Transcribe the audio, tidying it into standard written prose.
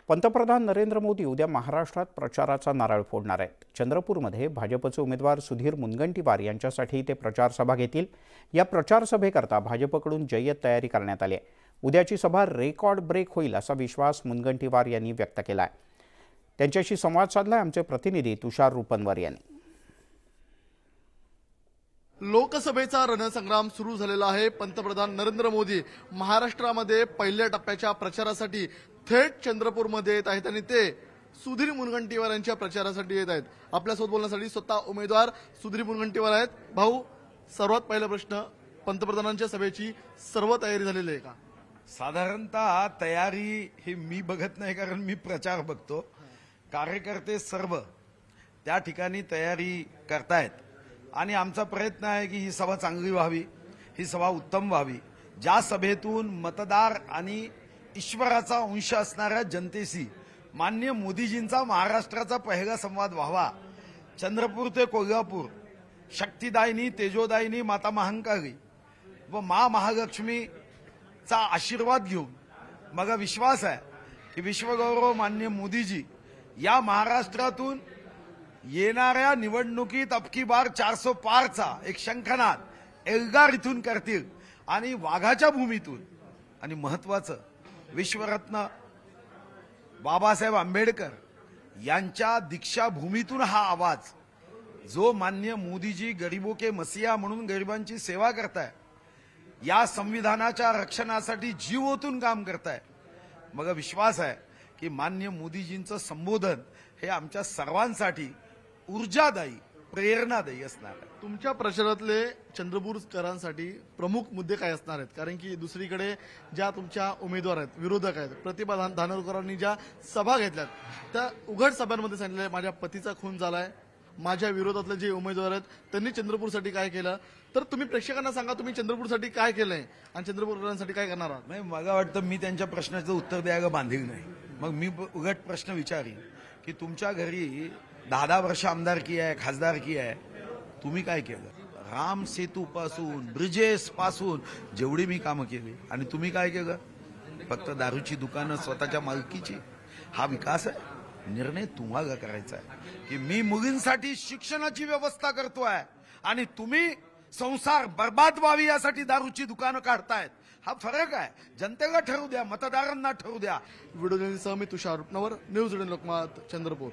पंतप्रधान नरेंद्र मोदी उद्या महाराष्ट्रात प्रचाराचा नारळ फोडणार आहेत। चंद्रपूरमध्ये भाजपचे उमेदवार सुधीर मुनगंटीवार यांच्यासाठी ते प्रचार सभा घेतील। या प्रचार सभेकरता भाजपकडून जय्यत तयारी करण्यात आली आहे। उद्याची सभा रेकॉर्ड ब्रेक होईल असा विश्वास मुनगंटीवार यांनी व्यक्त केला आहे। त्यांच्याशी संवाद साधलाय आमचे प्रतिनिधी तुषार रुपनवर यांनी। लोकसभेचा रणसंग्राम सुरू झालेला आहे। पंतप्रधान नरेंद्र मोदी महाराष्ट्रामध्ये पहिल्या टप्प्याच्या प्रचारासाठी थेट चंद्रपूरमध्ये येत आहेत आणि ते सुधीर मुनगंटीवार यांच्या प्रचारासाठी येत आहेत। आपल्यासोबत बोलण्यासाठी स्वतः उमेदवार सुधीर मुनगंटीवार आहेत। भाऊ, सर्वात पहिला प्रश्न, पंतप्रधानांच्या सभेची सर्व तयारी झालेली आहे का? साधारणतः तयारी ही मी बघत नाही, कारण मी प्रचार बघतो। कार्यकर्ते सर्व त्या ठिकाणी तयारी करतायत आणि आमचा प्रयत्न आहे की ही सभा चांगली व्हावी, ही सभा उत्तम व्हावी, ज्या सभेतून मतदार आणि ईश्वराचा अंश असणाऱ्या जनतेशी माननीय मोदीजींचा महाराष्ट्राचा पहिला संवाद व्हावा। चंद्रपूर ते कोल्हापूर शक्तिदायिनी तेजोदायिनी माता महांकाळी व महालक्ष्मीचा आशीर्वाद घेऊन मला विश्वास आहे की विश्वगौरव माननीय मोदीजी या महाराष्ट्रातून येणाऱ्या निवडणुकीत अबकी बार 400 पारचा एक शंखनाद एल्गार इथून करतील आणि वाघाच्या भूमीतून आणि महत्वाचं विश्वरत्न बाबासाहेब आंबेडकर यांच्या दीक्षाभूमीतून हा आवाज, जो माननीय मोदीजी गरीबों के मसीहा म्हणून गरिबांची सेवा करताय, या संविधानाच्या रक्षणासाठी जीव ओतून काम करताय, मला विश्वास आहे की माननीय मोदीजींचं संबोधन हे आमच्या सर्वांसाठी ऊर्जादायी प्रेरणादायी असणार आहे। तुमच्या प्रचारातले चंद्रपूरकरांसाठी प्रमुख मुद्दे काय असणार आहेत? कारण की दुसरीकडे ज्या तुमच्या उमेदवार आहेत, विरोधक आहेत, प्रतिभा धानोरकरांनी ज्या सभा घेतल्यात त्या उघड सभांमध्ये सांगितलं माझ्या पतीचा खून झालाय, माझ्या विरोधातले जे उमेदवार आहेत त्यांनी चंद्रपूरसाठी काय केलं, तर तुम्ही प्रेक्षकांना सांगा तुम्ही चंद्रपूरसाठी काय केलंय आणि चंद्रपूरकरांसाठी काय करणार आहात? नाही, मला वाटतं मी त्यांच्या प्रश्नाचं उत्तर द्यायला बांधील नाही। मग मी उघड प्रश्न विचारीन की तुमच्या घरी 10 वर्ष आमदारकी आहे, खासदारकी आहे, तुम्ही काय केलं? राम सेतू पासून ब्रिजेस पासून जेवढी मी कामं केली आणि तुम्ही काय केलं? फक्त दारूची दुकानं स्वतःच्या मालकीची। हा विकास आहे? निर्णय तुम्हाला करायचा आहे की मी मुलींसाठी शिक्षणाची व्यवस्था करतोय आणि तुम्ही संसार बर्बाद व्हावी यासाठी दारूची दुकानं काढतायत। हा फरक आहे। जनतेला ठरवू द्या, मतदारांना ठरवू द्या। व्हिडिओ जर्नलिस्ट मी तुषार रुपनवर, न्यूज 18 लोकमत, चंद्रपूर।